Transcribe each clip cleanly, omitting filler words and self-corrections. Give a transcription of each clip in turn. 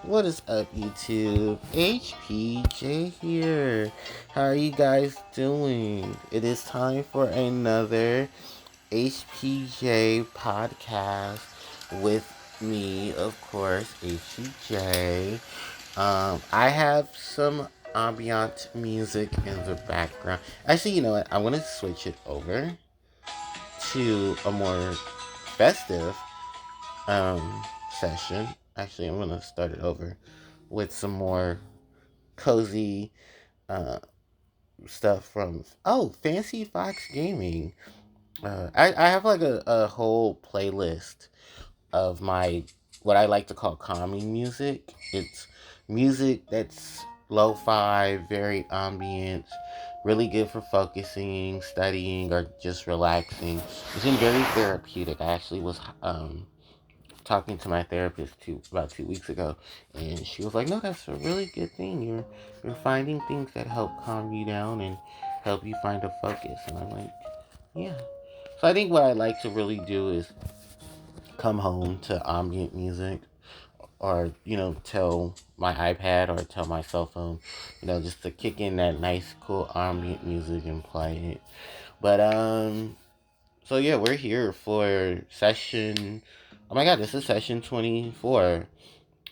What is up, YouTube? HPJ here. How are you guys doing? It is time for another HPJ podcast with me, of course, HPJ. I have some ambient music in the background. Actually, you know what? I want to switch it over to a more festive um, session. Actually, I'm gonna start it over with some more cozy uh, stuff from Fancy Fox Gaming. I have like a whole playlist of my what I like to call calming music. It's music that's lo-fi, very ambient, really good for focusing, studying, or just relaxing. It's been very therapeutic. I actually was talking to my therapist about 2 weeks ago, and she was like, "No, that's a really good thing. You're finding things that help calm you down and help you find a focus." And I'm like, "Yeah." So I think what I like to really do is come home to ambient music, or tell my iPad or tell my cell phone, just to kick in that nice, cool ambient music and play it. But so yeah, we're here for session. Oh my God, this is session 24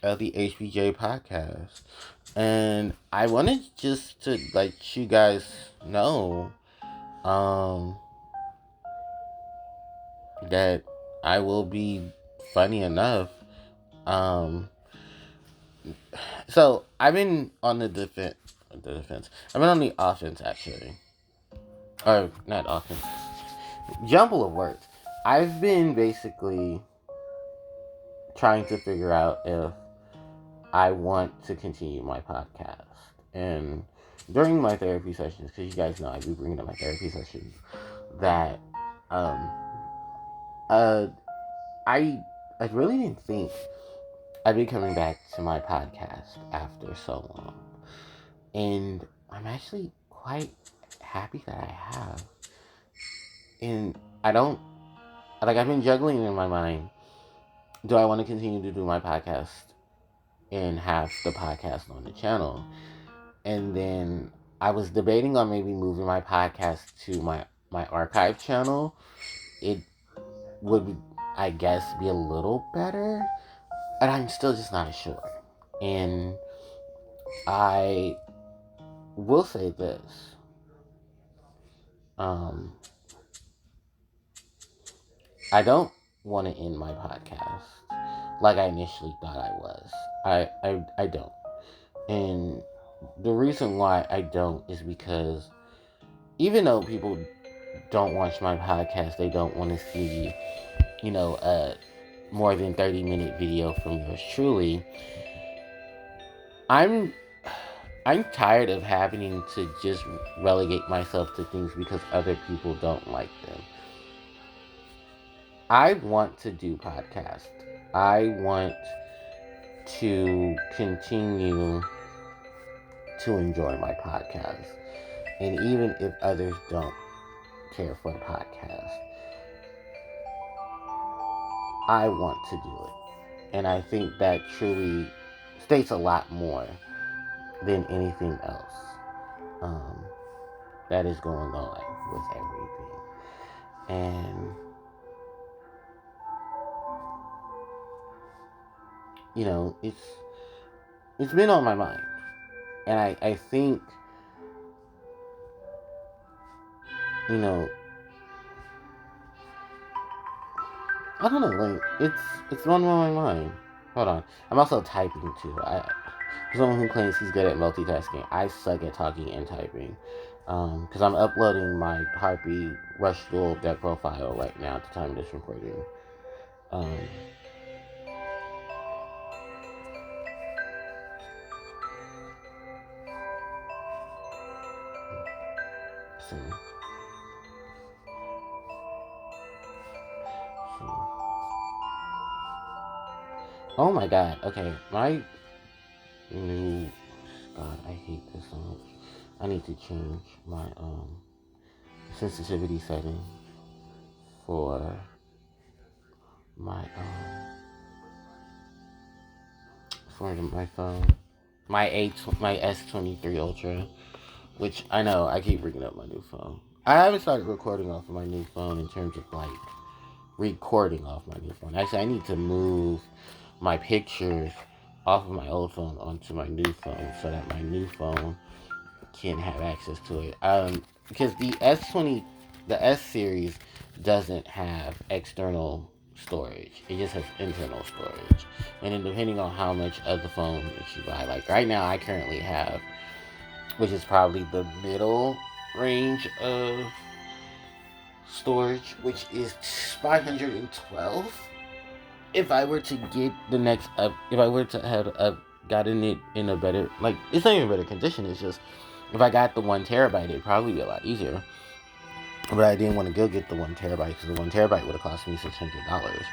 of the HPJ podcast. And I wanted just to let you guys know um, that I will be funny enough. Um, so I've been on the defense. The defense. I've been on the offense actually, or not offense. Jumble of words. I've been basically trying to figure out if I want to continue my podcast. And during my therapy sessions, because you guys know I do bring up my therapy sessions, that um, uh, I I really didn't think I'd be coming back to my podcast after so long, and I'm actually quite happy that I have. And I don't like I've been juggling in my mind. Do I want to continue to do my podcast and have the podcast on the channel? And then I was debating on maybe moving my podcast to my archive channel. It would, I guess, be a little better, but I'm still just not sure. And I will say this: um, I don't want to end my podcast like I initially thought I was. I don't, and the reason why I don't is because even though people don't watch my podcast, they don't want to see a more than 30-minute video from yours truly. I'm I'm tired of having to just relegate myself to things because other people don't like them. I want to do podcasts. I want to continue to enjoy my podcast. And even if others don't care for the podcast, I want to do it. And I think that truly states a lot more than anything else um, that is going on with everything. And, it's been on my mind. And I think, you know, I don't know, like, it's on my mind. Hold on. I'm also typing too. For someone who claims he's good at multitasking, I suck at talking and typing. Because I'm uploading my Harpie Rush Dual deck profile right now at the time of this recording. Um, so, so. Oh my god, okay. My new. God, I hate this so much. I need to change my sensitivity setting for my for my phone. My S23 Ultra, which I know I keep bringing up my new phone. I haven't started recording off of my new phone in terms of like recording off my new phone. Actually, I need to move my pictures off of my old phone onto my new phone so that my new phone can have access to it. Because the S series doesn't have external storage. It just has internal storage. And then depending on how much of the phone that you buy, like right now I currently have, which is probably the middle range of storage, which is 512. If I were to get the next up, if I were to have gotten it in a better, like, it's not even better condition, it's just, if I got the 1 terabyte, it'd probably be a lot easier. But I didn't want to go get the 1 terabyte because the 1 terabyte would have cost me $600.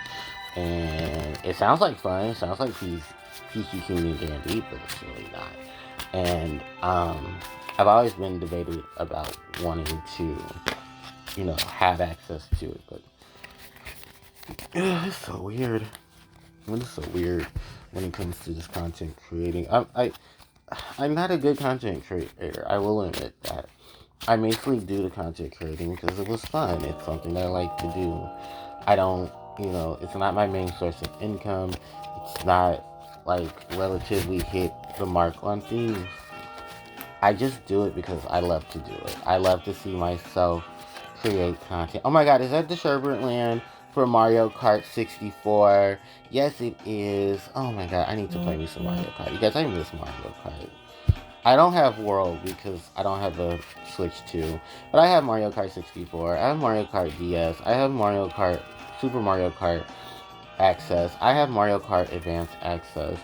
And it sounds like fun. It sounds like PC Community Guaranteed, but it's really not. And I've always been debated about wanting to, have access to it. But it's so weird. It's so weird when it comes to just content creating. I'm not a good content creator. I will admit that. I mainly do the content creating because it was fun. It's something that I like to do. I don't, it's not my main source of income. It's not like relatively hit the mark on things. I just do it because I love to do it. I love to see myself create content. Oh my god, is that the Sherbert Land for Mario Kart 64? Yes, it is. Oh my god, I need to play me some Mario Kart. You guys, I miss Mario Kart. I don't have World because I don't have a Switch 2. But I have Mario Kart 64. I have Mario Kart DS. I have Super Mario Kart Access. I have Mario Kart Advanced Access.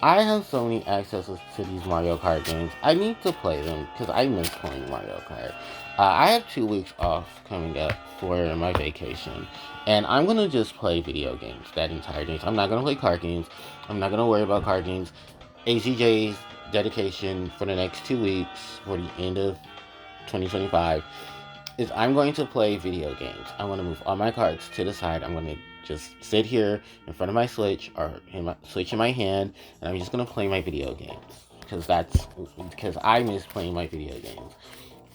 I have so many accesses to these Mario Kart games. I need to play them because I miss playing Mario Kart. I have 2 weeks off coming up for my vacation. And I'm going to just play video games that entire day. I'm not going to play card games. I'm not going to worry about card games. HPJ's dedication for the next 2 weeks for the end of 2025 is I'm going to play video games. I'm going to move all my cards to the side. I'm going to just sit here in front of my Switch or Switch in my hand, and I'm just going to play my video games because I miss playing my video games.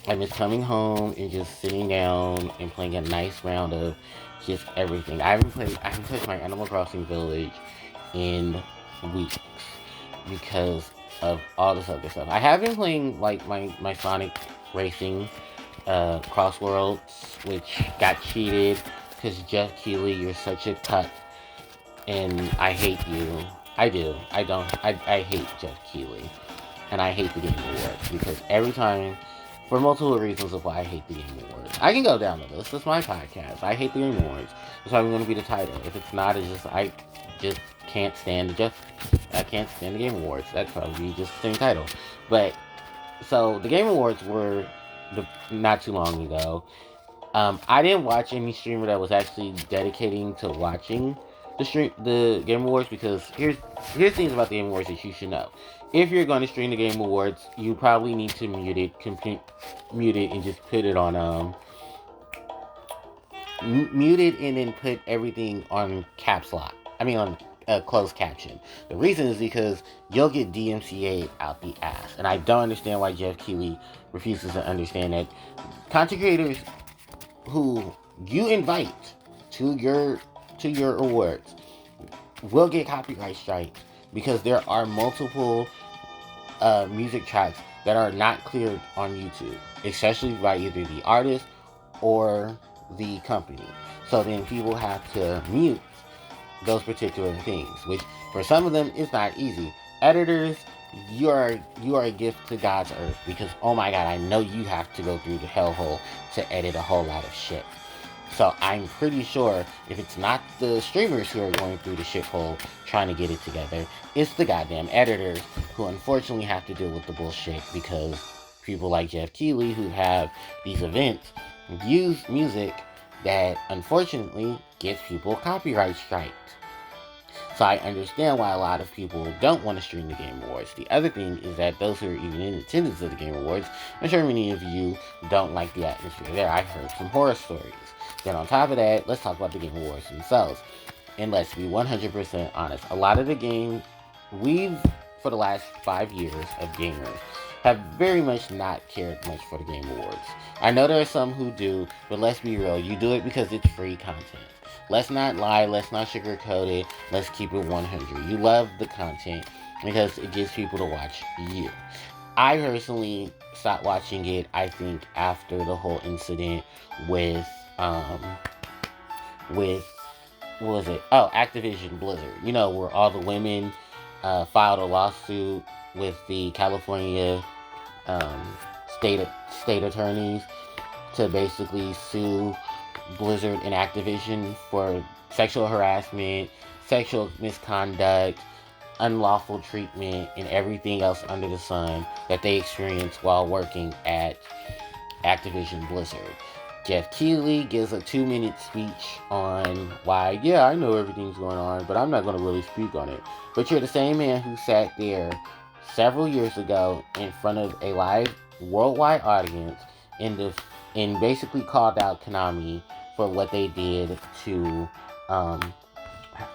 I miss coming home and just sitting down and playing a nice round of just everything. I haven't touched my Animal Crossing Village in weeks because of all this other stuff. I have been playing like my Sonic Racing Cross Worlds, which got cheated because Jeff Keighley, you're such a cut, and I hate you. I do. I hate Jeff Keighley, and I hate the Game Awards because every time, for multiple reasons of why I hate the Game Awards. I can go down the list. It's my podcast. I hate the Game Awards. That's probably going to be the title. If it's not, it's just I just can't stand I can't stand the Game Awards. That'd probably be just the same title. But so the Game Awards were not too long ago. I didn't watch any streamer that was actually dedicating to watching the Game Awards because here's things about the Game Awards that you should know. If you're going to stream the Game Awards, you probably need to mute it and just put it on mute it and then put everything on caps lock. On closed caption. The reason is because you'll get DMCA'd out the ass, and I don't understand why Jeff Keighley refuses to understand that content creators who you invite to your awards will get copyright strikes because there are multiple music tracks that are not cleared on YouTube, especially by either the artist or the company. So then people have to mute those particular things, which for some of them is not easy. Editors, you are a gift to God's earth because oh my god, I know you have to go through the hellhole to edit a whole lot of shit. So I'm pretty sure if it's not the streamers who are going through the shithole trying to get it together, it's the goddamn editors who unfortunately have to deal with the bullshit because people like Jeff Keighley who have these events use music that unfortunately gets people copyright striked. So I understand why a lot of people don't want to stream the Game Awards. The other thing is that those who are even in attendance of the Game Awards, I'm sure many of you don't like the atmosphere there. I've heard some horror stories. Then on top of that, let's talk about the Game Awards themselves. And let's be 100% honest. A lot of the Game we've, for the last 5 years of gamers, have very much not cared much for the Game Awards. I know there are some who do, but let's be real. You do it because it's free content. Let's not lie. Let's not sugarcoat it. Let's keep it 100. You love the content because it gets people to watch you. I personally stopped watching it, I think, after the whole incident with, with what was it? Oh, Activision Blizzard. You know, where all the women filed a lawsuit with the California um, state attorneys to basically sue Blizzard and Activision for sexual harassment, sexual misconduct, unlawful treatment, and everything else under the sun that they experienced while working at Activision Blizzard. Jeff Keighley gives a 2-minute speech on why, yeah, I know everything's going on, but I'm not going to really speak on it. But you're the same man who sat there several years ago in front of a live worldwide audience and basically called out Konami for what they did to,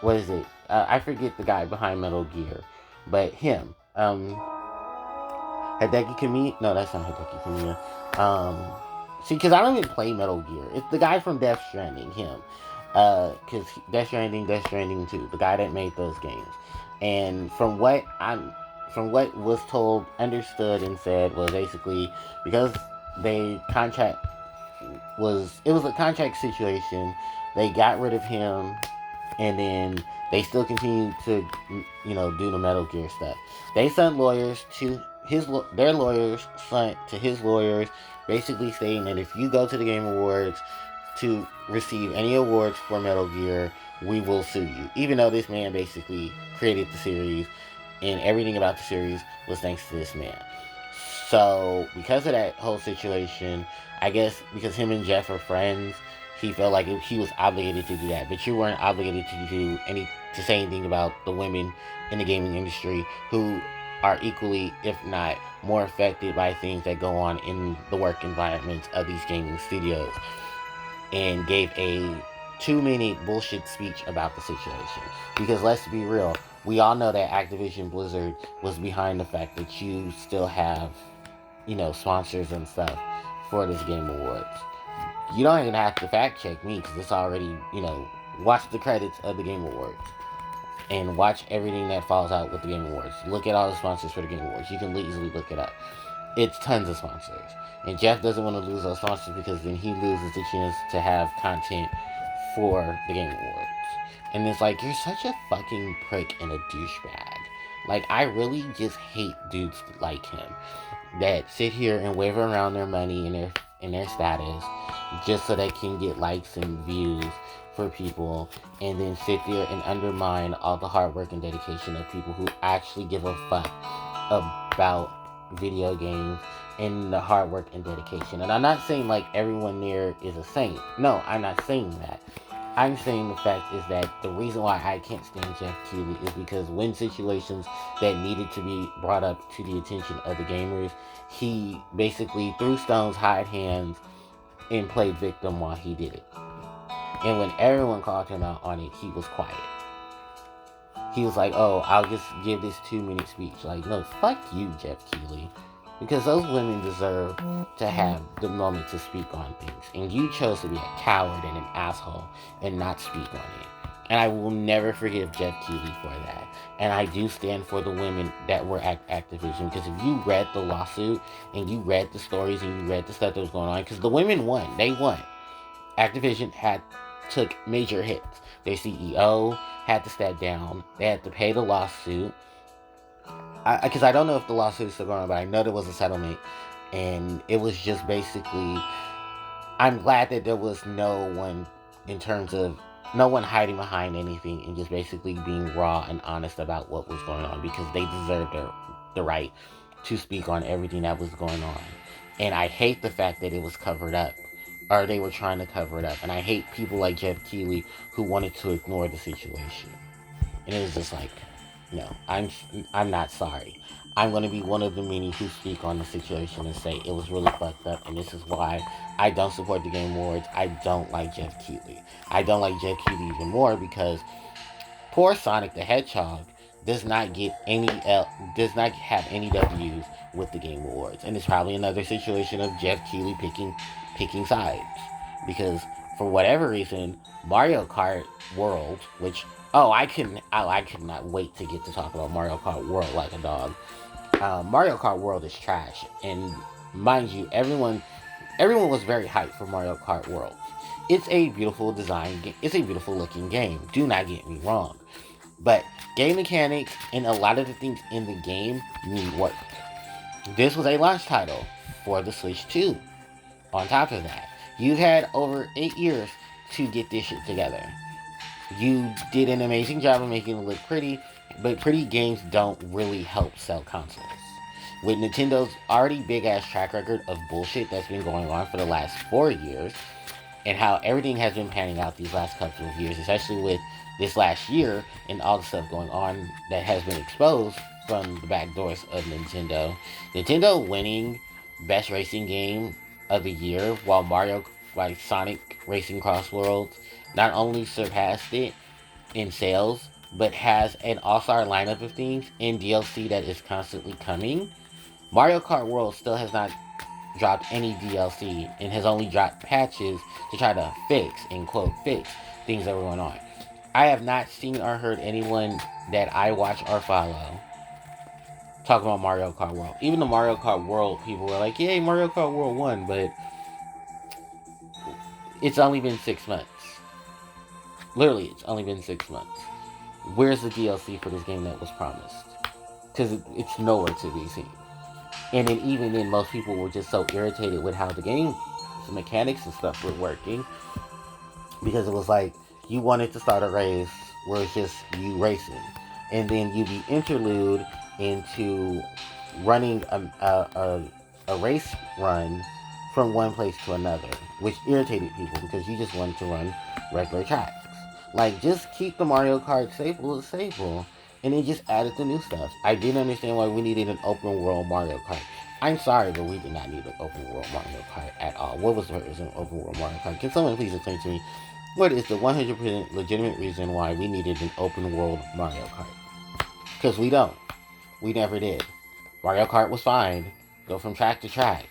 what is it? I forget the guy behind Metal Gear, but him. Hideki Kamiya? No, that's not Hideki Kamiya. See, because I don't even play Metal Gear. It's the guy from Death Stranding, him. Because Death Stranding 2, the guy that made those games. And from what was told, understood, and said was basically because it was a contract situation. They got rid of him, and then they still continued to, do the Metal Gear stuff. They sent lawyers to their lawyers sent to his lawyers, basically saying that if you go to the Game Awards to receive any awards for Metal Gear, we will sue you. Even though this man basically created the series, and everything about the series was thanks to this man. So, because of that whole situation, I guess because him and Jeff are friends, he felt like he was obligated to do that. But you weren't obligated to say anything about the women in the gaming industry who are equally, if not more, affected by things that go on in the work environments of these gaming studios, and gave a 2-minute bullshit speech about the situation. Because let's be real, we all know that Activision Blizzard was behind the fact that you still have, sponsors and stuff for this Game Awards. You don't even have to fact check me because it's already, watch the credits of the Game Awards and watch everything that falls out with the Game Awards. Look at all the sponsors for the Game Awards. You can easily look it up. It's tons of sponsors. And Jeff doesn't want to lose those sponsors because then he loses the chance to have content for the Game Awards. And it's like, you're such a fucking prick and a douchebag. Like, I really just hate dudes like him that sit here and wave around their money and their status just so they can get likes and views for people, and then sit there and undermine all the hard work and dedication of people who actually give a fuck about video games and the hard work and dedication. And I'm not saying like everyone there is a saint. No, I'm not saying that. I'm saying the fact is that the reason why I can't stand Jeff Keighley is because when situations that needed to be brought up to the attention of the gamers, he basically threw stones, hide hands, and played victim while he did it. And when everyone called him out on it, he was quiet. He was like, oh, I'll just give this 2-minute speech. Like, no, fuck you, Jeff Keighley. Because those women deserve to have the moment to speak on things. And you chose to be a coward and an asshole and not speak on it. And I will never forgive Jeff Keighley for that. And I do stand for the women that were at Activision. Because if you read the lawsuit and you read the stories and you read the stuff that was going on, because the women won. They won. Activision took major hits. Their CEO had to step down. They had to pay the lawsuit. Because I don't know if the lawsuit is still going on, but I know there was a settlement. And it was just basically, I'm glad that there was no one hiding behind anything and just basically being raw and honest about what was going on, because they deserved the right to speak on everything that was going on. And I hate the fact that it was covered up, or they were trying to cover it up. And I hate people like Jeff Keighley who wanted to ignore the situation. And it was just like, no, I'm not sorry. I'm going to be one of the many who speak on the situation and say it was really fucked up, and this is why I don't support the Game Awards. I don't like Jeff Keighley. I don't like Jeff Keighley even more because poor Sonic the Hedgehog does not does not have any W's with the Game Awards, and it's probably another situation of Jeff Keighley picking sides, because for whatever reason, Mario Kart World, which I could not wait to get to talk about Mario Kart World like a dog. Mario Kart World is trash, and mind you, everyone was very hyped for Mario Kart World. It's a beautiful it's a beautiful looking game. Do not get me wrong, but game mechanics and a lot of the things in the game need work. This was a launch title for the Switch 2. On top of that, you've had over 8 years to get this shit together. You did an amazing job of making it look pretty, but pretty games don't really help sell consoles. With Nintendo's already big ass track record of bullshit that's been going on for the last 4 years, and how everything has been panning out these last couple of years, especially with this last year and all the stuff going on that has been exposed from the back doors of Nintendo. Nintendo winning Best Racing Game of the Year, while Sonic Racing Cross Worlds not only surpassed it in sales, but has an all-star lineup of things in DLC that is constantly coming. Mario Kart World still has not dropped any DLC and has only dropped patches to try to fix things that were going on. I have not seen or heard anyone that I watch or follow talk about Mario Kart World. Even the Mario Kart World people were like, yay, Mario Kart World won, but it's only been 6 months. Literally, it's only been 6 months. Where's the DLC for this game that was promised? Because it's nowhere to be seen. And then even then, most people were just so irritated with how the mechanics and stuff were working. Because it was like, you wanted to start a race where it's just you racing. And then you'd be interlude into running a race run from one place to another. Which irritated people because you just wanted to run regular tracks. Like, just keep the Mario Kart staple as staple. And it just added the new stuff. I didn't understand why we needed an open world Mario Kart. I'm sorry, but we did not need an open world Mario Kart at all. What was the purpose of an open world Mario Kart? Can someone please explain to me what is the 100% legitimate reason why we needed an open world Mario Kart? Because we don't. We never did. Mario Kart was fine. Go from track to track.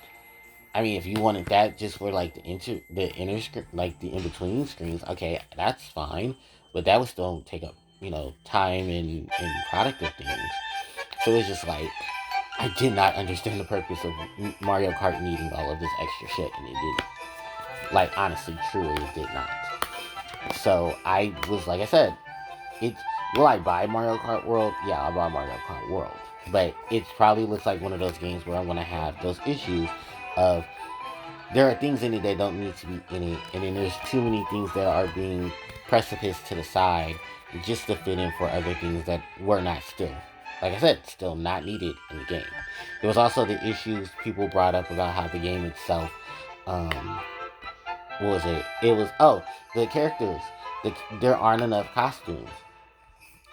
I mean, if you wanted that just for like the in between screens, okay, that's fine. But that would still take up, time and product of things. So it's just like, I did not understand the purpose of Mario Kart needing all of this extra shit, and it didn't. Like, honestly, truly, it did not. So I was, like I said, will I buy Mario Kart World? Yeah, I'll buy Mario Kart World. But it probably looks like one of those games where I'm going to have those issues of, there are things in it that don't need to be in it, and then there's too many things that are being precipiced to the side just to fit in for other things that were not still, like I said, still not needed in the game. There was also the issues people brought up about how the game itself, what was it? It was, the characters. There aren't enough costumes.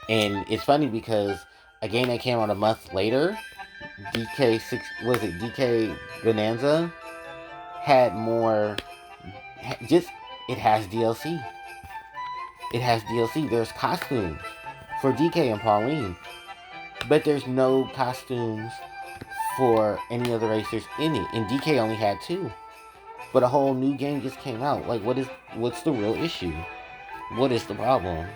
And it's funny because a game that came out a month later, DK Bonanza, had more, it has DLC. It has DLC. There's costumes for DK and Pauline, but there's no costumes for any other racers in it. And DK only had 2, but a whole new game just came out. Like, what's the real issue? What is the problem?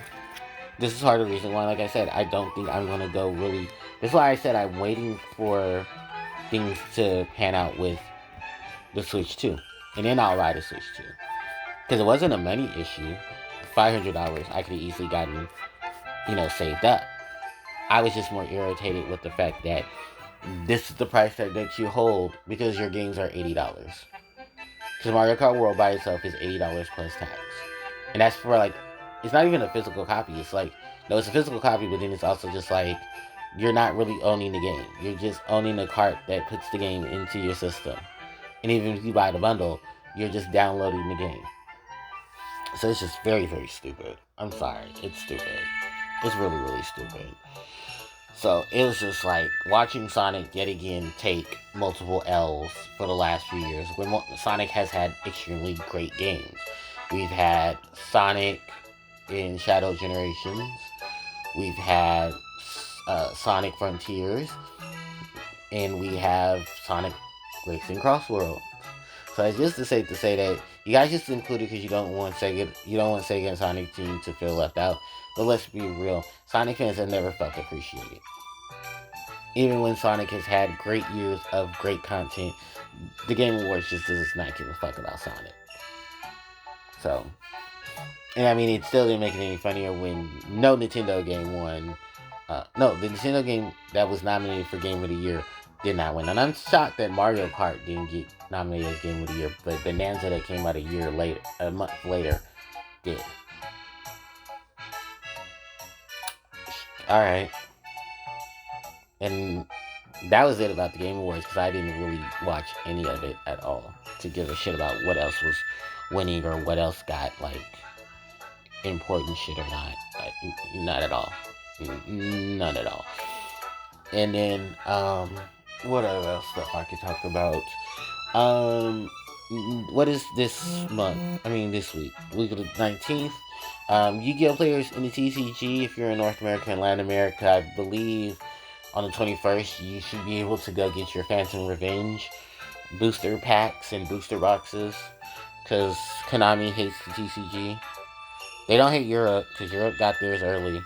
This is part of the reason why, like I said, I don't think I'm gonna go really. That's why I said I'm waiting for things to pan out with the Switch 2, and then I'll buy the Switch 2. Because it wasn't a money issue. $500 I could have easily gotten, saved up. I was just more irritated with the fact that this is the price tag that you hold because your games are $80. Because Mario Kart World by itself is $80 plus tax. And that's for, like, it's not even a physical copy. It's like, no, it's a physical copy, but then it's also just like, you're not really owning the game. You're just owning a cart that puts the game into your system. And even if you buy the bundle, you're just downloading the game. So it's just very, very stupid. I'm sorry. It's stupid. It's really, really stupid. So it was just like watching Sonic yet again take multiple L's for the last few years. When Sonic has had extremely great games. We've had Sonic in Shadow Generations. We've had Sonic Frontiers, and we have Sonic Racing Cross World. So it's just to say that you guys just included because you don't want Sega and Sonic Team to feel left out. But let's be real, Sonic fans have never felt appreciated. Even when Sonic has had great years of great content, the Game Awards just does not give a fuck about Sonic. So, and I mean, it still didn't make it any funnier when no Nintendo game won. No, the Nintendo game that was nominated for Game of the Year did not win. And I'm shocked that Mario Kart didn't get nominated as Game of the Year, but Bonanza that came out a month later, did. Alright. And that was it about the Game Awards, because I didn't really watch any of it at all to give a shit about what else was winning or what else got, like, important shit or not. Not at all. None at all. And then, what else stuff I could talk about? What is this month? I mean, this week. Week of the 19th. Yu-Gi-Oh! Players in the TCG, if you're in North America and Latin America, I believe on the 21st, you should be able to go get your Phantom Revenge booster packs and booster boxes, because Konami hates the TCG. They don't hate Europe, because Europe got theirs early.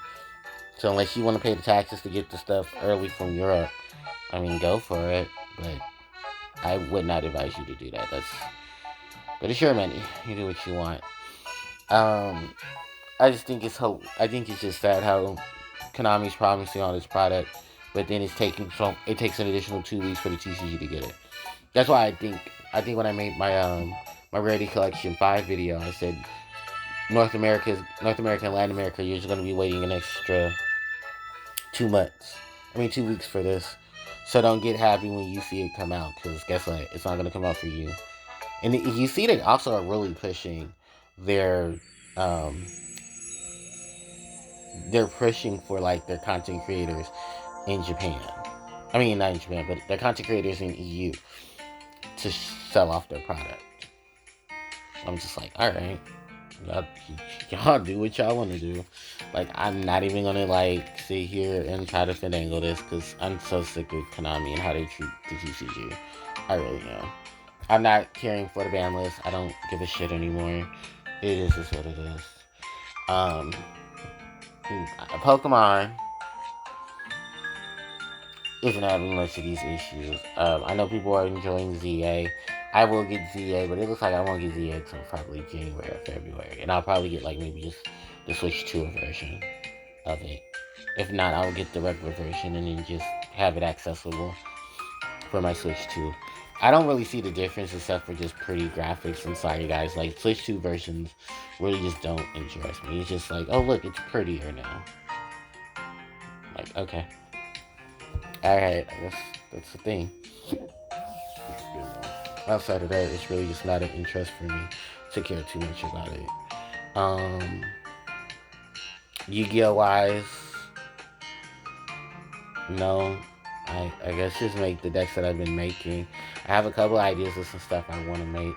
So unless you want to pay the taxes to get the stuff early from Europe, I mean, go for it. But I would not advise you to do that. But it's your money. You do what you want. I just think it's just sad how Konami's promising all this product, but then it takes an additional 2 weeks for the TCG to get it. That's why I think when I made my Rarity Collection 5 video, I said North America and Latin America, you're just gonna be waiting an extra 2 weeks for this. So don't get happy when you see it come out, because guess what? It's not gonna come out for you. And you see, they also are really pushing their they're pushing for, like, their content creators in Japan. I mean, not in Japan, but their content creators in EU to sell off their product. I'm just like, alright, y'all do what y'all want to do. Like, I'm not even gonna, like, sit here and try to finagle this, because I'm so sick of Konami and how they treat the TCG. I really am. I'm not caring for the ban list. I don't give a shit anymore. It is just what it is. Pokemon isn't having much of these issues. I know people are enjoying ZA. I will get ZA, but it looks like I won't get ZA until probably January or February. And I'll probably get, like, maybe just the Switch 2 version of it. If not, I'll get the regular version and then just have it accessible for my Switch 2. I don't really see the difference except for just pretty graphics. I'm sorry, guys. Like, Switch 2 versions really just don't interest me. It's just like, oh, look, it's prettier now. Like, okay. Alright, I guess that's the thing. Outside of that, it's really just not an interest for me to care too much about it. Yu-Gi-Oh! Wise, no. I guess just make the decks that I've been making. I have a couple ideas of some stuff I want to make.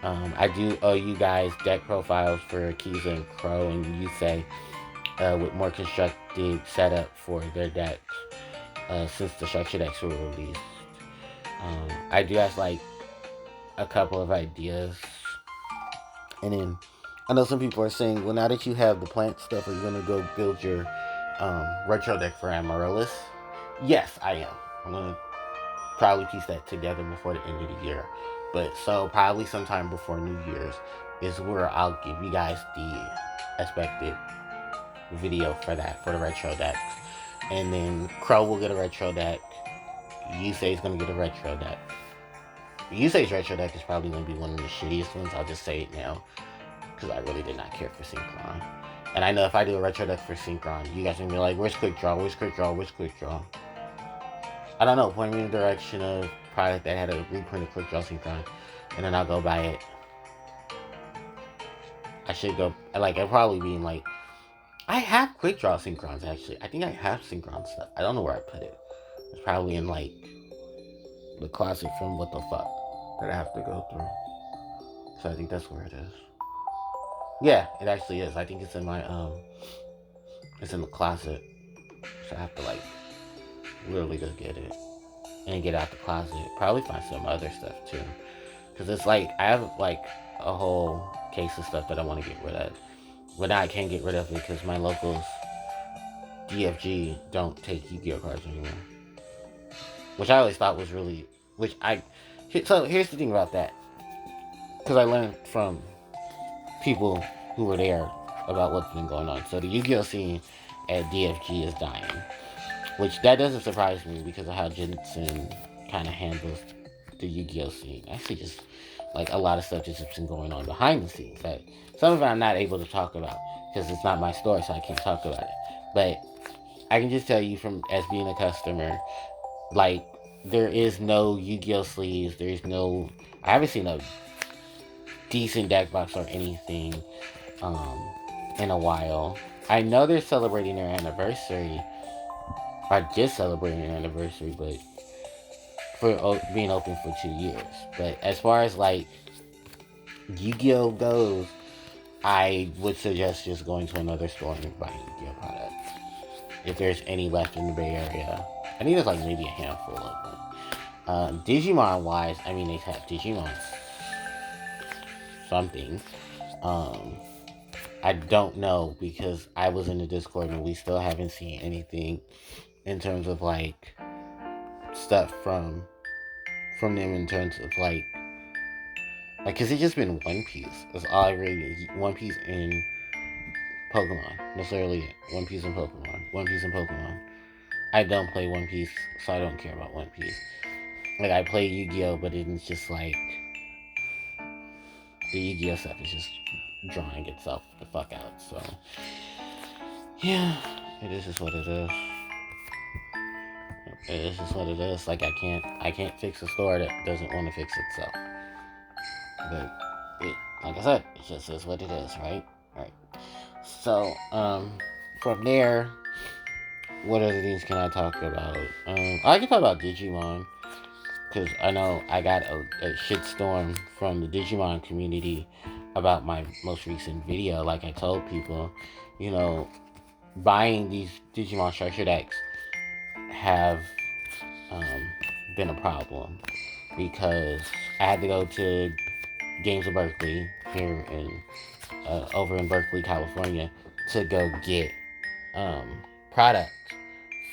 I do owe you guys deck profiles for Kiza and Crow and Yusei with more constructed setup for their decks since the structure decks were released. I do have, like, a couple of ideas. And then I know some people are saying, well, now that you have the plant stuff, are you going to go build your retro deck for Amaryllis? Yes, I am. I'm going to probably piece that together before the end of the year. But so probably sometime before New Year's is where I'll give you guys the expected video for that, for the retro deck. And then Crow will get a retro deck. Yusei's going to get a retro deck. Yusei's retro deck is probably going to be one of the shittiest ones. I'll just say it now, because I really did not care for Synchron. And I know if I do a retro deck for Synchron, you guys are going to be like, where's Quick Draw? Where's Quick Draw? Where's Quick Draw? I don't know. Point me in the direction of product that had a reprint of Quick Draw Synchron, and then I'll go buy it. I should go, like, I'll probably be in, like, I have Quick Draw Synchrons, actually. I think I have Synchron stuff. I don't know where I put it. It's probably in, like, the closet from What the Fuck that I have to go through. So I think that's where it is. Yeah, it actually is. I think it's in my, it's in the closet. So I have to like literally go get it and get out the closet. Probably find some other stuff too. Because it's like, I have like a whole case of stuff that I want to get rid of. But now I can't get rid of it because my locals, DFG, don't take Yu-Gi-Oh cards anymore. Which I always thought was really, so here's the thing about that. Because I learned from people who were there about what's been going on. So the Yu-Gi-Oh scene at DFG is dying. Which, that doesn't surprise me because of how Jensen kind of handles the Yu-Gi-Oh scene. Actually, just like a lot of stuff just been going on behind the scenes that some of it I'm not able to talk about because it's not my store, so I can't talk about it. But I can just tell you from as being a customer, like, there is no Yu-Gi-Oh sleeves. There's no. I haven't seen a decent deck box or anything in a while. I know they're celebrating their anniversary. Or just celebrating their anniversary, but for being open for 2 years. But as far as like Yu-Gi-Oh goes, I would suggest just going to another store and buying Yu-Gi-Oh products. If there's any left in the Bay Area. I think there's like maybe a handful of them. Digimon wise, I mean, they have Digimon something. I don't know because I was in the Discord and we still haven't seen anything in terms of like stuff from them in terms of like cause it's just been One Piece. That's all I really One Piece and Pokemon. That's literally it. One Piece and Pokemon. One Piece and Pokemon. I don't play One Piece, so I don't care about One Piece. Like, I play Yu-Gi-Oh, but it's just like the Yu-Gi-Oh stuff is just drawing itself the fuck out. So yeah, it is just what it is. It is just what it is. Like, I can't fix a store that doesn't want to fix itself. But like I said, it just is what it is, right? Right. So, from there, what other things can I talk about? I can talk about Digimon, because I know I got a shitstorm from the Digimon community about my most recent video. Like I told people, you know, buying these Digimon structure decks have been a problem because I had to go to Games of Berkeley here in over in Berkeley, California, to go get product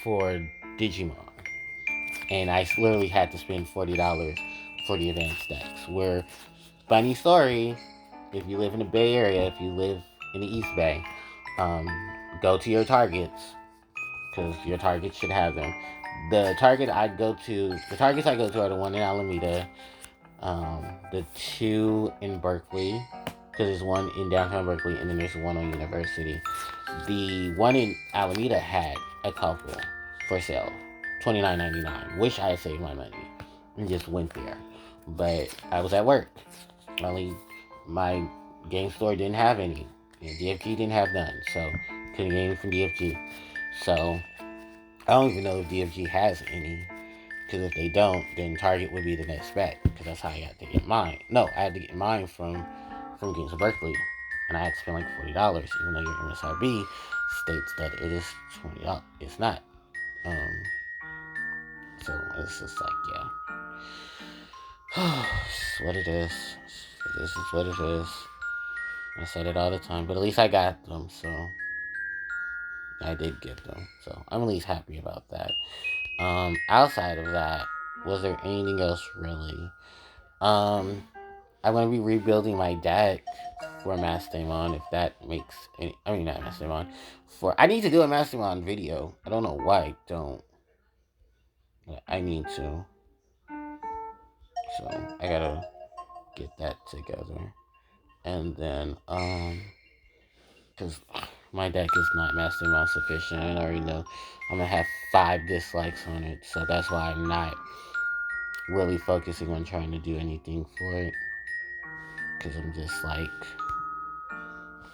for Digimon, and I literally had to spend $40 for the advanced decks. Where, funny story, if you live in the Bay Area, if you live in the East Bay, go to your Targets, because your Targets should have them. The Targets I go to are the one in Alameda, the two in Berkeley, because there's one in downtown Berkeley, and then there's one on University. The one in Alameda had a couple for sale, $29.99. Wish I had saved my money and just went there, but I was at work. My game store didn't have any, and DFG didn't have none, so couldn't get any from DFG. So I don't even know if DFG has any, because if they don't, then Target would be the next bet, because that's how I got to get mine. No, I had to get mine from Games of Berkeley, and I had to spend like $40, even though your MSRP states that it is $20. It's not. So it's just like, yeah. It's what it is. This is what it is. I said it all the time, but at least I got them, so I did get them. So I'm at least happy about that. Outside of that, was there anything else really? I'm gonna be rebuilding my deck for Mastemon, if that makes any. I mean, not Mastemon. I need to do a Mastemon video. I don't know why I don't. But I need to. So I gotta get that together, and then because my deck is not Mastemon sufficient, and I already know I'm gonna have 5 dislikes on it, so that's why I'm not really focusing on trying to do anything for it, because I'm just like,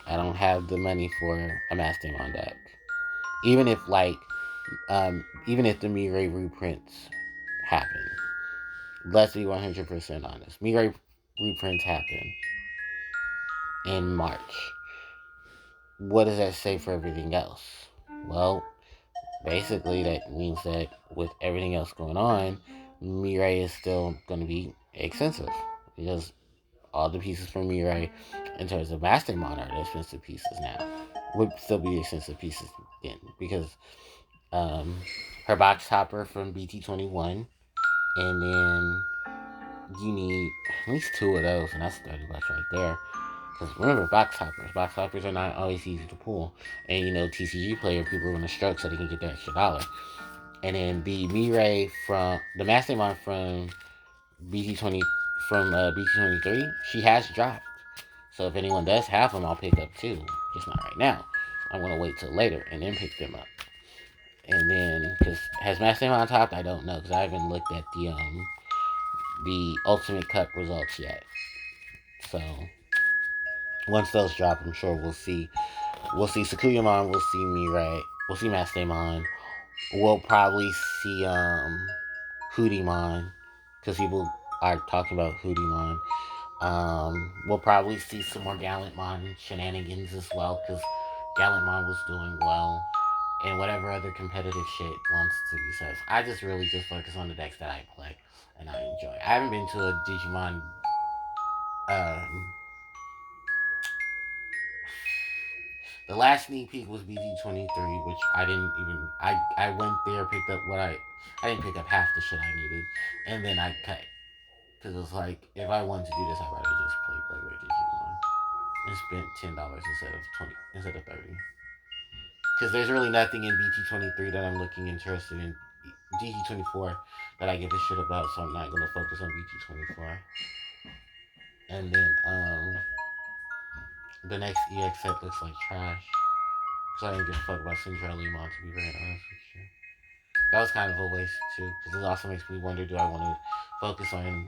I don't have the money for a Mastemon deck. Even if even if the Mirai reprints happen, let's be 100% honest. Mirai reprints happen in March. What does that say for everything else? Well, basically that means that with everything else going on, Mirai is still going to be expensive because all the pieces from Mirai in terms of Mastermind are the expensive pieces now. Would still be expensive pieces then because um, her box topper from BT21, and then you need at least two of those, and that's $30 right there. Because remember, box toppers are not always easy to pull, and TCG player people are going to stroke so they can get that extra dollar. And then the Mirai from the Mastermind from BT20 from BT23, she has dropped. So if anyone does have them, I'll pick up too. Just not right now. I'm gonna wait till later and then pick them up. And then, because has Mastermind topped? I don't know because I haven't looked at the Ultimate Cup results yet. So once those drop, I'm sure we'll see. We'll see Sakuyamon. We'll see Mirai. We'll see Mastermind. We'll probably see Hootiemon because people are talking about Hootiemon. We'll probably see some more Gallantmon shenanigans as well because Gallantmon was doing well. And whatever other competitive shit wants to be said. I just really just focus on the decks that I play and I enjoy. I haven't been to a Digimon. Um, the last sneak peek was BG23, which I didn't even. I went there, picked up what I didn't pick up half the shit I needed, and then I cut. Because it was like, if I wanted to do this, I'd rather just play regular Digimon and spent $10 instead of 30. Because there's really nothing in BT23 that I'm looking interested in. DT24 that I give a shit about, so I'm not gonna focus on BT24. And then the next EX set looks like trash. So I didn't give a fuck about Cinderella Mon, to be very honest with you. That was kind of a waste too, because it also makes me wonder: do I want to focus on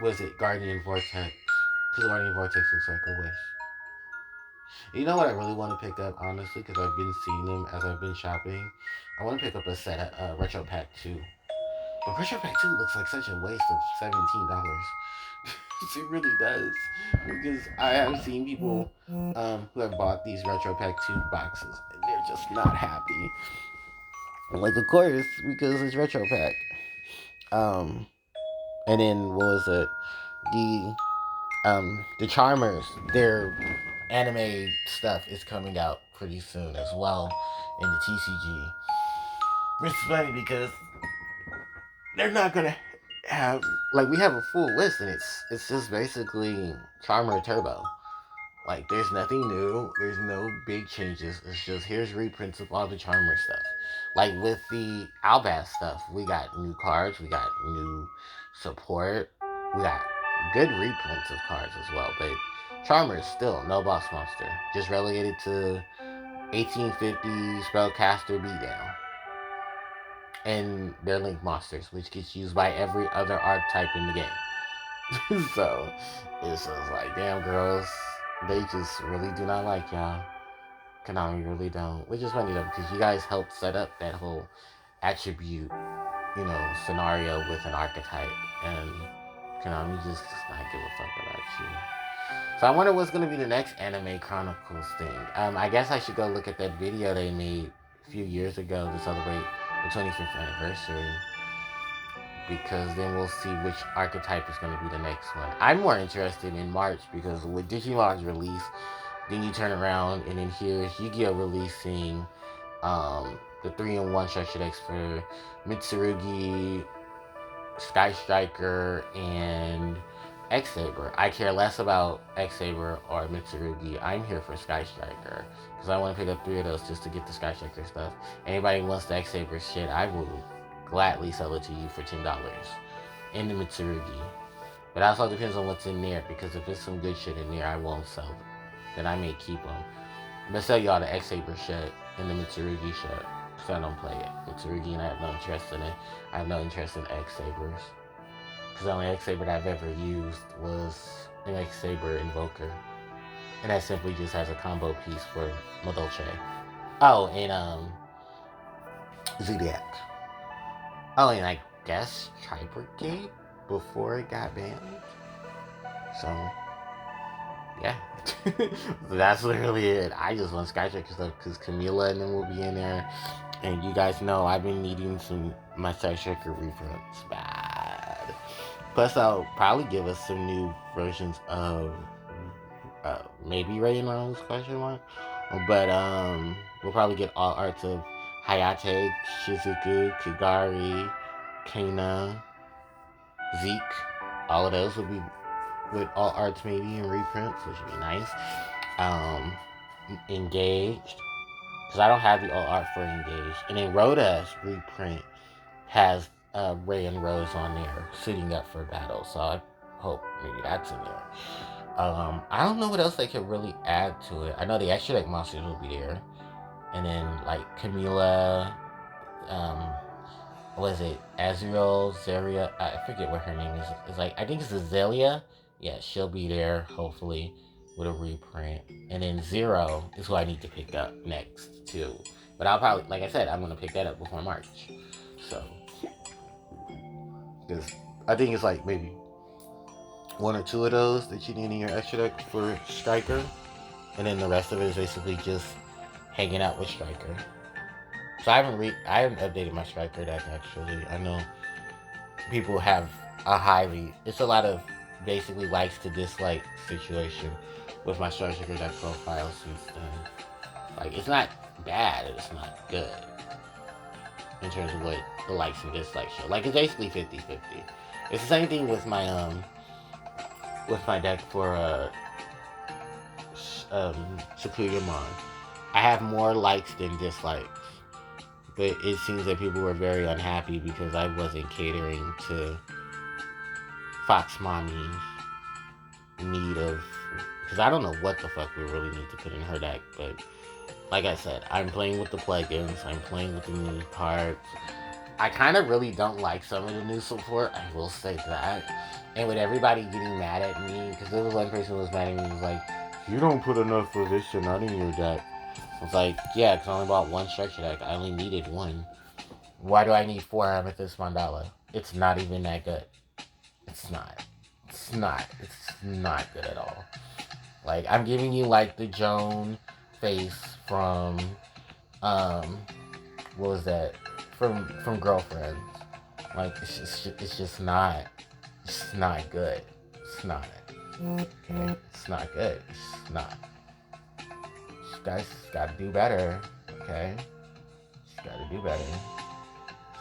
what is it, Guardian Vortex? Because Guardian Vortex looks like a waste. You know what I really want to pick up, honestly, because I've been seeing them as I've been shopping. I want to pick up a set of Retro Pack 2. But Retro Pack 2 looks like such a waste of $17. It really does. Because I have seen people who have bought these Retro Pack 2 boxes, and they're just not happy. Like, of course, because it's Retro Pack. Um, and then, what was it? The Charmers, their anime stuff is coming out pretty soon as well in the TCG. Which is funny because they're not gonna have, like, we have a full list and it's just basically Charmer Turbo. Like, there's nothing new, there's no big changes. It's just here's reprints of all the Charmer stuff. Like with the Albaz stuff, we got new cards, we got new support, we got good reprints of cards as well. But Charmer is still no boss monster, just relegated to 1850 Spellcaster Beatdown and their Link Monsters, which gets used by every other archetype in the game. So it's just like, damn, girls, they just really do not like y'all. Konami really don't. Which is funny though, because you guys helped set up that whole attribute, scenario with an archetype, and Konami just does not give a fuck about you. So I wonder what's gonna be the next Anime Chronicles thing. I guess I should go look at that video they made a few years ago to celebrate the 25th anniversary, because then we'll see which archetype is going to be the next one. I'm more interested in March because with Digimon's release, then you turn around and then here's Yu-Gi-Oh! Releasing the 3-in-1 structure decks for Mitsurugi, Sky Striker, and X-Saber. I care less about X-Saber or Mitsurugi. I'm here for Sky Striker because I want to pick up 3 of those just to get the Sky Striker stuff. Anybody who wants the X-Saber shit, I will gladly sell it to you for $10 in the Mitsurugi. But it also depends on what's in there, because if there's some good shit in there, I won't sell them. Then I may keep them. I'm gonna sell y'all the X-Saber shit and the Mitsurugi shit, because I don't play it. Mitsurugi, and I have no interest in it. I have no interest in X-Sabers. Because the only X-Saber that I've ever used was an X-Saber Invoker. And that simply just has a combo piece for Modolce. Oh, and Zodiac. Oh, and I guess Tri-Brigade before it got banned. So, Yeah. That's literally it. I just want Sky Striker stuff because Camila and them will be in there. And you guys know I've been needing my Sky Striker reprints bad. Plus, I'll probably give us some new versions of maybe Ray and Rose question mark. But we'll probably get all arts of Hayate, Shizuku, Kigari, Kana, Zeke. All of those will be with all arts maybe and reprints, which would be nice. Um, Engaged, because I don't have the all art for Engaged. And then Rhoda's reprint has Ray and Rose on there, suiting up for battle. So I hope maybe that's in there. I don't know what else they could really add to it. I know the extra deck monsters will be there, and then like Camila, um, what is it? Azrael, Zaria, I forget what her name is. It's like I think it's Azalea. Yeah, she'll be there hopefully with a reprint, and then Zero is who I need to pick up next too. But I'll probably, like I said, I'm gonna pick that up before March. So, because I think it's like maybe one or two of those that you need in your extra deck for Striker, and then the rest of it is basically just hanging out with Striker. So I haven't updated my Striker deck actually. I know people have it's a lot of basically likes to dislike situation with my Striker deck profile since then. Like it's not bad, it's not good in terms of what the likes and dislikes show. Like it's basically 50-50. It's the same thing with my deck for Superior Mon. I have more likes than dislikes. But it seems that people were very unhappy because I wasn't catering to Fox Mommy's need of... Because I don't know what the fuck we really need to put in her deck, but like I said, I'm playing with the plugins, I'm playing with the new cards. I kind of really don't like some of the new support, I will say that. And with everybody getting mad at me, because there was one person who was mad at me, was like, you don't put enough of this shit out in your deck. I was like, yeah, because I only bought one structure deck. I only needed one. Why do I need 4 Amethyst Mandala? It's not even that good. It's not. It's not good at all. Like, I'm giving you, like, the Joan face from, what was that? From Girlfriends. Like, it's just not good. It's not. Okay? It's not good. It's not. You guys gotta do better, okay? You gotta do better.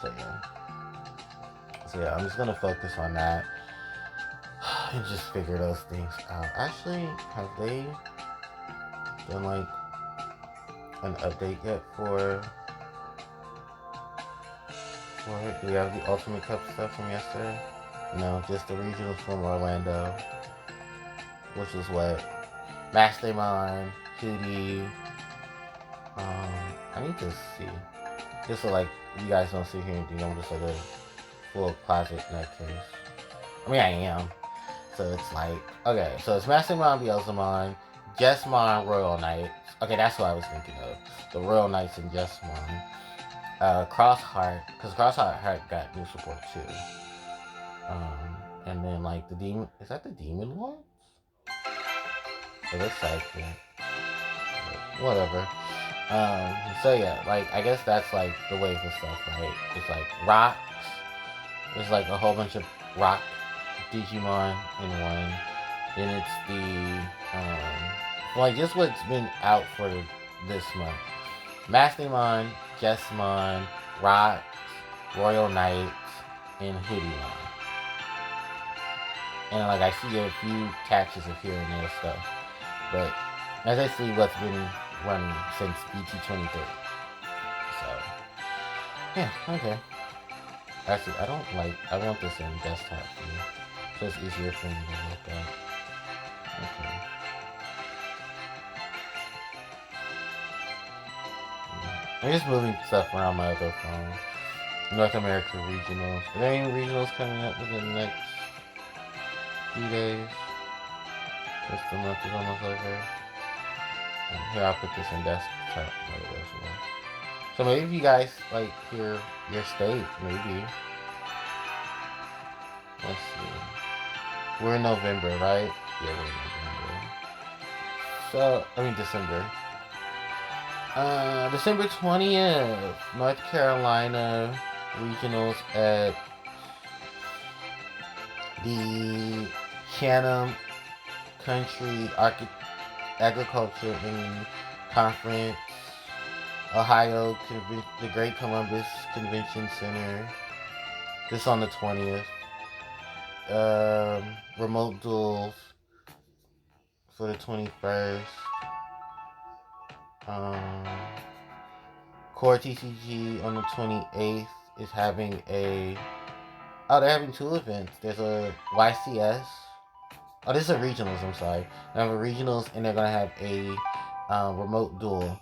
So yeah, I'm just gonna focus on that and just figure those things out. Actually, have they done like an update yet for it? Do we have the Ultimate Cup stuff from yesterday? No, just the regionals from Orlando, which was what? Mastermind, Hootie. I need to see. Just so like you guys don't see here anything, I'm just like a full closet in that case. I mean I am. So it's like, okay, so it's Mastermind, Beelzemon, Jessmon, Royal Knights. Okay, that's what I was thinking of. The Royal Knights and Jessmon. Crossheart, because Crossheart got new support too. And then like the Demon, is that the Demon Lords? It looks like it. Whatever. So yeah, like I guess that's like the wave of stuff, right? It's like rocks. There's like a whole bunch of rock Digimon in one. Then it's the like just what's been out for this month. Mastemon, Jessmon, Rocks, Royal Knights, and Hoodiemon. And like I see a few catches of here and there stuff. But that's basically what's been running since BT23. So yeah, okay. Actually, I want this in desktop view, so it's easier for me to look at. Okay. I'm just moving stuff around my other phone. North America regionals. Are there any regionals coming up within the next few days? Just the month is almost over. Here, I'll put this in desktop mode as well. So maybe if you guys like your state, maybe. Let's see. We're in November, right? Yeah, we're in November. December. December 20th, North Carolina regionals at the Canham Country Agriculture and Conference, Ohio, the Great Columbus Convention Center. This on the 20th. Remote duels for the 21st. Core TCG on the 28th is having they're having two events. There's a YCS. Oh, this is a regionals, I'm sorry. They have a regionals, and they're going to have a remote duel.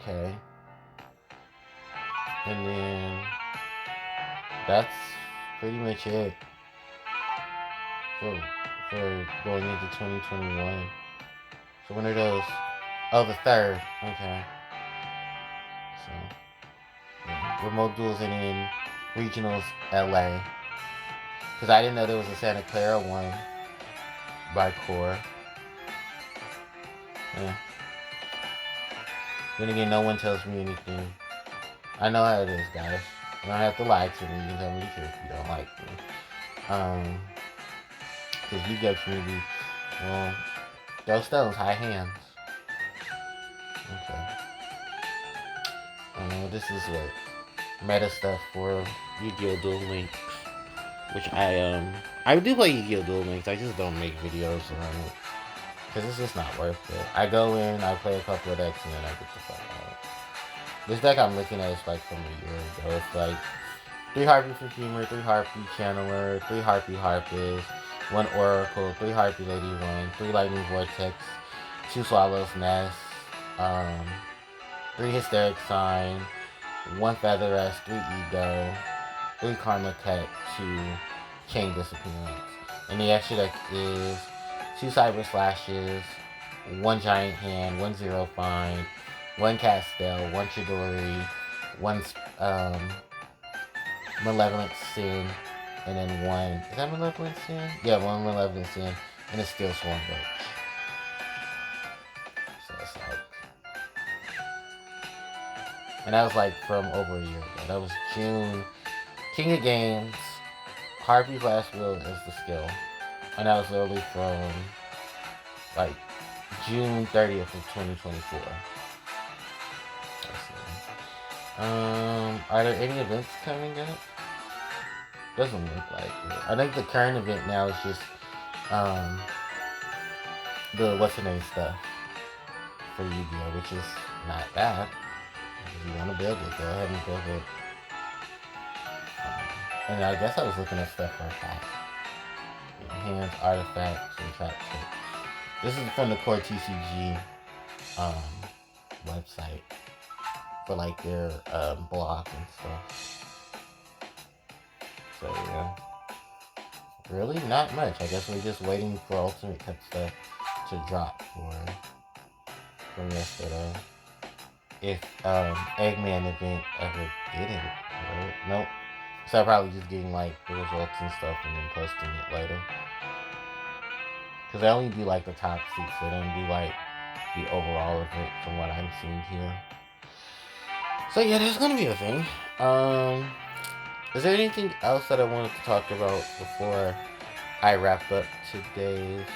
Okay. And then that's pretty much it for going into 2021. So when are those? Oh, the 3rd. Okay. So, yeah. Remote duels and then regionals LA. Because I didn't know there was a Santa Clara one by Core. Yeah. Then again, no one tells me anything. I know how it is, guys. You don't have to lie to me. You can tell me the truth if you don't like me. Because you get me, well, throw stones, high hands. Okay. This is what meta stuff for Yu-Gi-Oh! Duel Links, which I do play Yu-Gi-Oh! Duel Links. I just don't make videos around it because it's just not worth it. I go in, I play a couple of decks, and then I get the fuck out. This deck I'm looking at is like from a year ago. It's like 3 Harpie for Humor, 3 Harpie Channeler, 3 Harpie Harpist, 1 Oracle, 3 Harpie Lady 1, 3 Lightning Vortex, 2 Swallow's Nest, 3 Hysteric Sign, 1 Feather Rest, 3 Ego, 3 Karma Cut, 2 Chain Disappearance. And the extra deck is 2 Cyber Slashes, 1 Giant Hand, 1 Zero Find, 1 Castel, 1 Chidori, 1 Malevolent Sin, and then 1... Is that Malevolent Sin? Yeah, 1 Malevolent Sin, and a Steel Swarm Birch. So it's like... And that was like from over a year ago. That was June. King of Games, Harpie's Last Will is the skill. And that was literally from like June 30th of 2024. Are there any events coming up? Doesn't look like it. I think the current event now is just the what's the name stuff for Yu-Gi-Oh, which is not bad. If you want to build it, go ahead and build it. And I guess I was looking at stuff for a fact. Hands, artifacts, and trap tips. This is from the Core TCG website for like their blog and stuff. So yeah, really not much. I guess we're just waiting for Ultimate Cut stuff to drop from yesterday. If Eggman event ever did it, right? Nope. So I'm probably just getting like the results and stuff and then posting it later. Because they only do like the top 6, they don't do like the overall event from what I'm seeing here. So yeah, there's gonna be a thing. Is there anything else that I wanted to talk about before I wrap up today's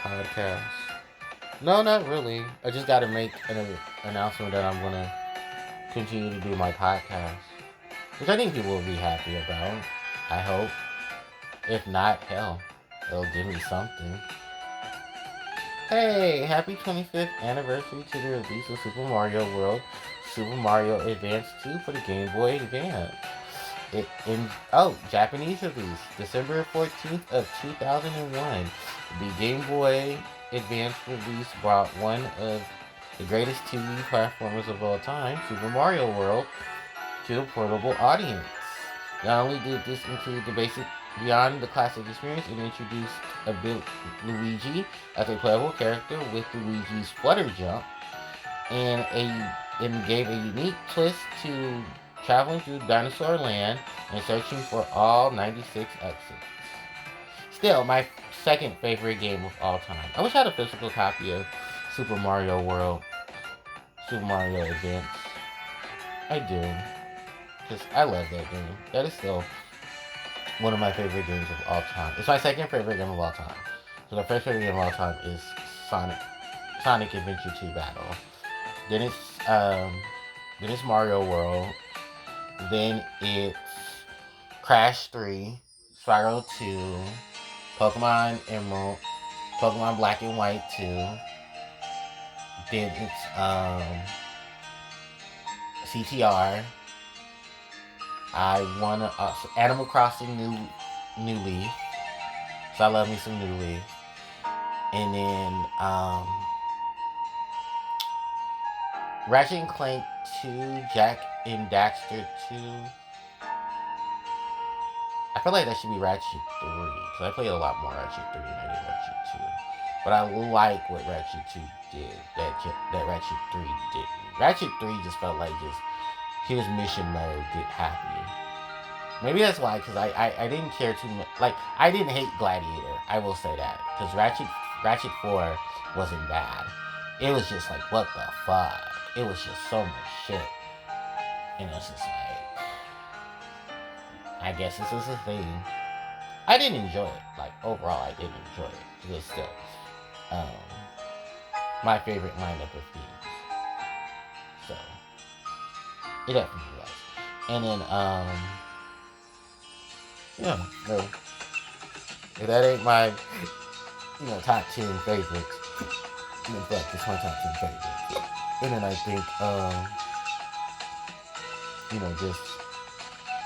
podcast? No, not really. I just gotta make an announcement that I'm gonna continue to do my podcast, which I think people will be happy about. I hope. If not, hell, it'll give me something. Hey, happy 25th anniversary to the release of Super Mario World, Super Mario Advance 2 for the Game Boy Advance. Japanese release, December 14th of 2001. The Game Boy Advance release brought one of the greatest 2D platformers of all time, Super Mario World, to a portable audience. Not only did this include the basic beyond the classic experience, it introduced a built Luigi as a playable character with Luigi's Flutter Jump, and gave a unique twist to traveling through Dinosaur Land and searching for all 96 exits. Still, my second favorite game of all time. I wish I had a physical copy of Super Mario World, Super Mario Advance. I do, because I love that game. That is still one of my favorite games of all time. It's my second favorite game of all time. So the first favorite game of all time is Sonic Sonic Adventure 2 Battle. Then it's Mario World. Then it's Crash 3, Spyro 2, Pokemon Emerald, Pokemon Black and White 2. Then it's CTR. I wanna Animal Crossing New Leaf. So I love me some New Leaf. And then Ratchet and Clank 2, Jack and Daxter 2. I feel like that should be Ratchet 3, because I played a lot more Ratchet 3 than I did Ratchet 2. But I like what Ratchet 2 did, that Ratchet 3 didn't. Ratchet 3 just felt like here's mission mode, get happy. Maybe that's why, because I didn't care too much. Like, I didn't hate Gladiator, I will say that. Because Ratchet 4 wasn't bad. It was just like, what the fuck? It was just so much shit. And it's just like, I guess this is a thing. I didn't enjoy it. Like, overall, I didn't enjoy it. It was still my favorite lineup of games. So, it definitely was. And then, yeah, no. If that ain't my, top 10 favorites, fuck, it's my top 10 favorites. And then I think, just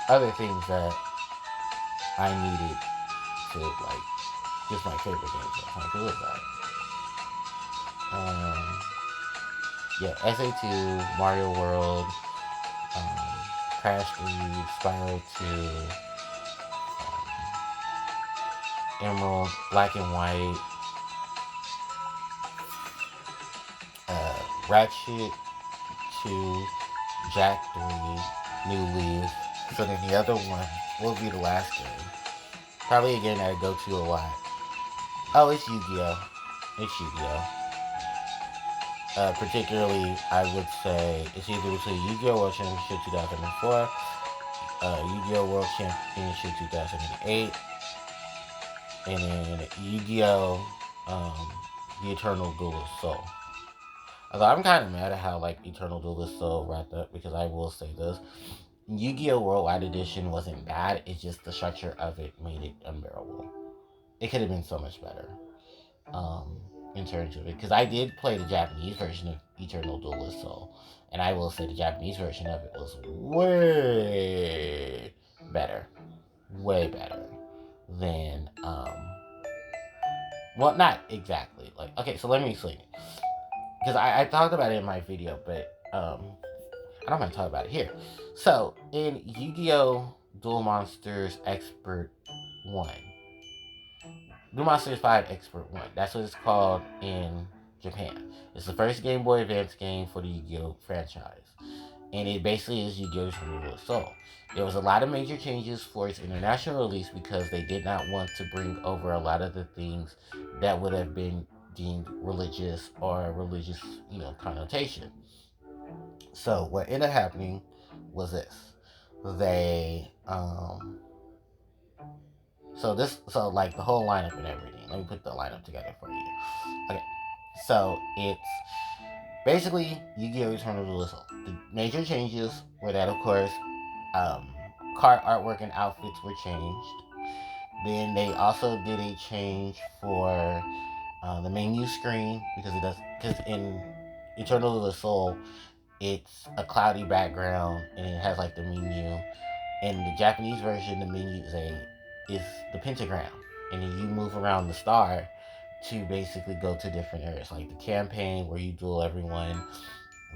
other things that I needed to, like, just my favorite games. Like, who was that? SA2, Mario World, Crash 3, Spyro 2, Emerald, Black and White, Ratchet 2, Jack 3, New Leaf. So then the other one will be the last game. Probably a game that I go to a lot. Oh, it's Yu-Gi-Oh! It's Yu-Gi-Oh! Particularly, I would say it's either between Yu-Gi-Oh! World Championship 2004, Yu-Gi-Oh! World Championship 2008, and then Yu-Gi-Oh! The Eternal Duelist Soul. Although I'm kind of mad at how, like, Eternal Duelist Soul wrapped up, because I will say this. Yu-Gi-Oh! Worldwide Edition wasn't bad, it's just the structure of it made it unbearable. It could have been so much better. In terms of it, because I did play the Japanese version of Eternal Duelist Soul, and I will say the Japanese version of it was way better than well, not exactly, like, okay, so let me explain it, because I talked about it in my video, but I don't want to talk about it here. So in Yu-Gi-Oh! Duel Monsters Expert 1, Duel Monsters 5 Expert 1. That's what it's called in Japan. It's the first Game Boy Advance game for the Yu-Gi-Oh! Franchise. And it basically is Yu-Gi-Oh! Eternal Soul. There was a lot of major changes for its international release because they did not want to bring over a lot of the things that would have been deemed religious or religious, connotation. So what ended up happening was this. They, so like the whole lineup and everything. Let me put the lineup together for you. Okay, so it's basically Yu-Gi-Oh! Eternal Duelist Soul. The major changes were that, of course, card artwork and outfits were changed. Then they also did a change for the menu screen, because in Eternal Duelist Soul, it's a cloudy background and it has like the menu. In the Japanese version, the menu is the pentagram, and then you move around the star to basically go to different areas, like the campaign where you duel everyone,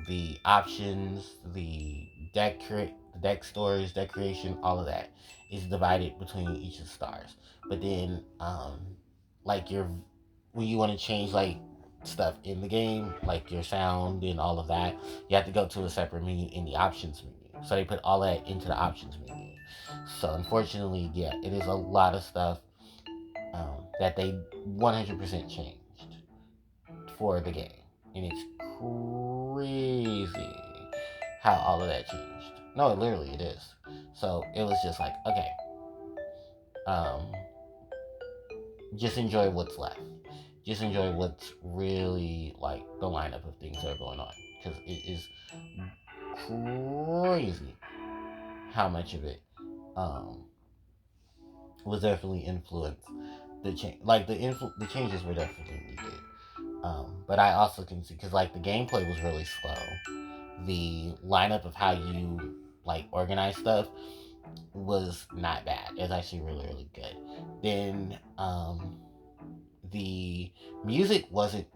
the options, the deck storage, deck creation, all of that is divided between each of the stars. But then, like when you want to change like stuff in the game, like your sound and all of that, you have to go to a separate menu in the options menu. So they put all that into the options menu. So unfortunately, yeah, it is a lot of stuff that they 100% changed for the game. And it's crazy how all of that changed. No, literally it is. So it was just like, okay, just enjoy what's left. Just enjoy what's really like the lineup of things that are going on. Because it is crazy how much of it was definitely influenced the change. Like the changes were definitely needed. But I also can see because like the gameplay was really slow. The lineup of how you like organize stuff was not bad. It's actually really really good. Then the music wasn't.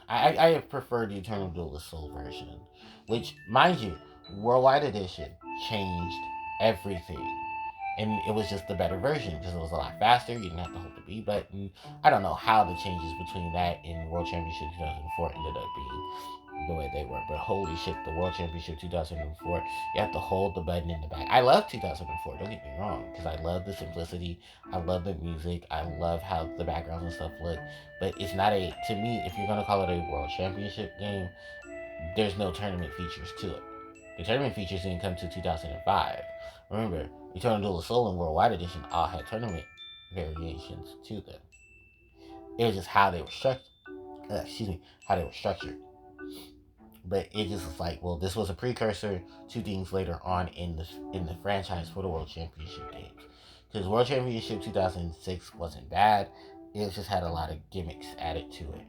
I preferred the Eternal Duelist Soul version, which mind you, Worldwide Edition changed everything. And it was just the better version because it was a lot faster. You didn't have to hold the B button. I don't know how the changes between that and World Championship 2004 ended up being the way they were. But holy shit, the World Championship 2004, you have to hold the button in the back. I love 2004, don't get me wrong, because I love the simplicity. I love the music. I love how the backgrounds and stuff look. But it's not to me, if you're going to call it a World Championship game, there's no tournament features to it. The tournament features didn't come to 2005. Remember, Eternal Duel of Soul and Worldwide Edition all had tournament variations to them. It was just how they were structured. How they were structured. But it just was like, well, this was a precursor to things later on in the franchise for the World Championship games. Because World Championship 2006 wasn't bad. It just had a lot of gimmicks added to it.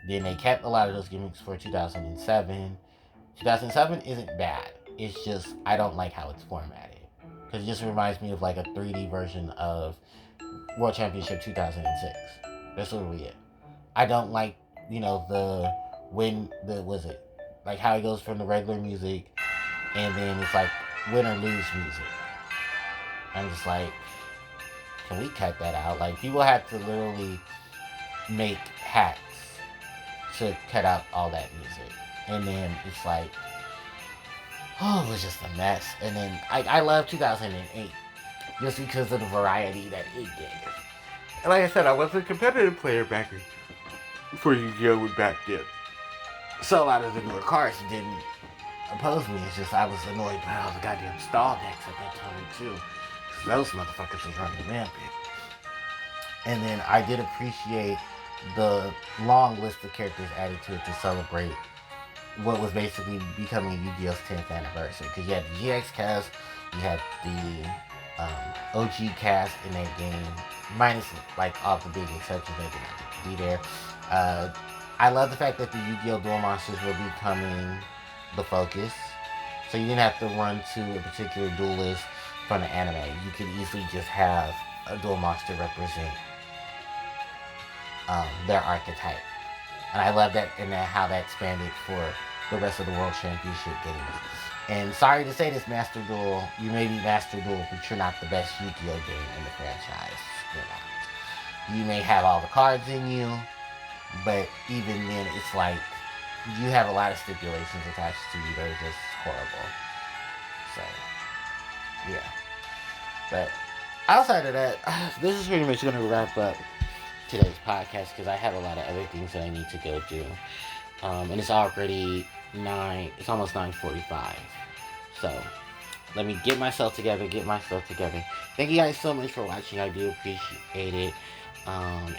Then they kept a lot of those gimmicks for 2007. 2007 isn't bad. It's just, I don't like how it's formatted. Because it just reminds me of like a 3D version of World Championship 2006. That's literally it. I don't like, like how it goes from the regular music and then it's like win or lose music. I'm just like, can we cut that out? Like people have to literally make hats to cut out all that music. And then it's like, oh, it was just a mess. And then I love 2008 just because of the variety that it gave. And like I said, I was a competitive player back for Yu-Gi-Oh! Back then. So a lot of the newer cards didn't oppose me. It's just I was annoyed by all the goddamn stall decks at that time too. Those motherfuckers was running rampant. And then I did appreciate the long list of characters added to it to celebrate what was basically becoming Yu-Gi-Oh's 10th anniversary. Because you had the GX cast, you had the OG cast in that game, minus like all the big exceptions that didn't be there. I love the fact that the Yu-Gi-Oh! Duel Monsters were becoming the focus. So you didn't have to run to a particular duelist from the anime. You could easily just have a duel monster represent their archetype. And I love that and how that expanded for the rest of the World Championship games. And sorry to say this, Master Duel, you may be Master Duel, but you're not the best Yu-Gi-Oh! Game in the franchise. You're not. You may have all the cards in you, but even then, it's like you have a lot of stipulations attached to you that are just horrible. So, yeah. But outside of that, this is pretty much going to wrap up today's podcast because I have a lot of other things that I need to go do. And it's already it's almost 9:45. So, let me get myself together. Thank you guys so much for watching. I do appreciate it.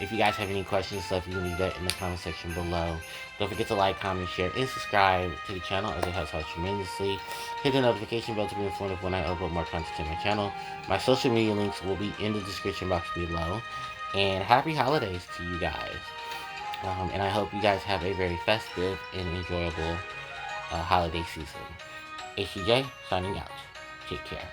If you guys have any questions, stuff, you can leave that in the comment section below. Don't forget to like, comment, share, and subscribe to the channel as it helps out tremendously. Hit the notification bell to be informed of when I upload more content to my channel. My social media links will be in the description box below. And happy holidays to you guys. And I hope you guys have a very festive and enjoyable holiday season. HPJ signing out. Take care.